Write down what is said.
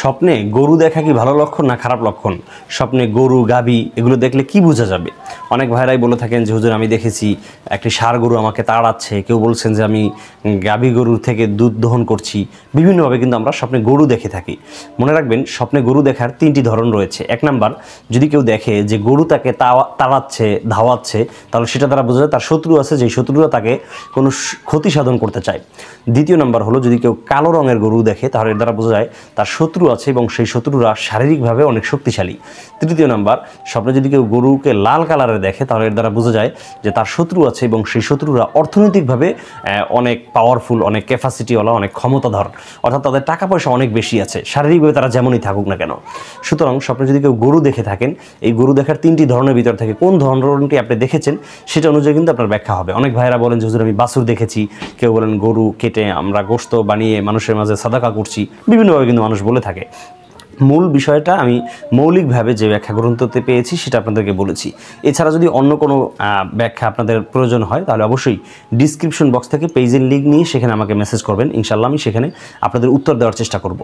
স্বপ্নে গরু দেখা কি ভালো লক্ষণ না খারাপ লক্ষণ? স্বপ্নে গরু, গাভী এগুলো দেখলে কি বোঝা যাবে? অনেক ভাইরাই বলে থাকেন যে হুজুর আমি দেখেছি একটি ষাঁড় গরু আমাকে তাড়াচ্ছে, কেউ বলছেন যে আমি গাভী গরুর থেকে দুধ দহন করছি। বিভিন্নভাবে কিন্তু আমরা স্বপ্নে গরু দেখে থাকি। মনে রাখবেন, স্বপ্নে গরু দেখার তিনটি ধরন রয়েছে। এক নাম্বার, যদি কেউ দেখে যে গরু তাকে তাড়াচ্ছে, ধাওয়াচ্ছে, তাহলে সেটা দ্বারা বোঝা যায় তার শত্রু আছে, যেই শত্রুরা তাকে কোনো ক্ষতি সাধন করতে চায়। দ্বিতীয় নাম্বার হলো, যদি কেউ কালো রঙের গরু দেখে তাহলে এর দ্বারা বোঝা যায় তার শত্রু আছে এবং সেই শত্রুরা শারীরিকভাবে অনেক শক্তিশালী। তৃতীয় নাম্বার, স্বপ্নে যদি কেউ গরুকে লাল কালারে দেখে তাহলে এর দ্বারা বোঝা যায় যে তার শত্রু আছে এবং সেই শত্রুরা অর্থনৈতিকভাবে অনেক পাওয়ারফুল, অনেক ক্যাপাসিটিওয়ালা, অনেক ক্ষমতাধর, অর্থাৎ তাদের টাকা পয়সা অনেক বেশি আছে, শারীরিকভাবে তারা যেমনই থাকুক না কেন। সুতরাং স্বপ্নে যদি কেউ গরু দেখে থাকেন, এই গরু দেখার তিনটি ধরনের ভিতর থেকে কোন ধরনটি আপনি দেখেছেন সেটা অনুযায়ী কিন্তু আপনার ব্যাখ্যা হবে। অনেক ভাইয়েরা বলেন যে হুজুর আমি বাছুর দেখেছি, কেউ বলেন গরু কেটে আমরা গোশত বানিয়ে মানুষের মাঝে সাদাকা করছি, বিভিন্নভাবে কিন্তু মানুষ বলে থাকে। মূল বিষয়টা আমি মৌলিকভাবে যে ব্যাখ্যা গ্রন্থতে পেয়েছি সেটা আপনাদেরকে বলেছি। এছাড়া যদি অন্য কোনো ব্যাখ্যা আপনাদের প্রয়োজন হয় তাহলে অবশ্যই ডিসক্রিপশন বক্স থেকে পেজের লিঙ্ক নিয়ে সেখানে আমাকে মেসেজ করবেন। ইনশাআল্লাহ আমি সেখানে আপনাদের উত্তর দেওয়ার চেষ্টা করব।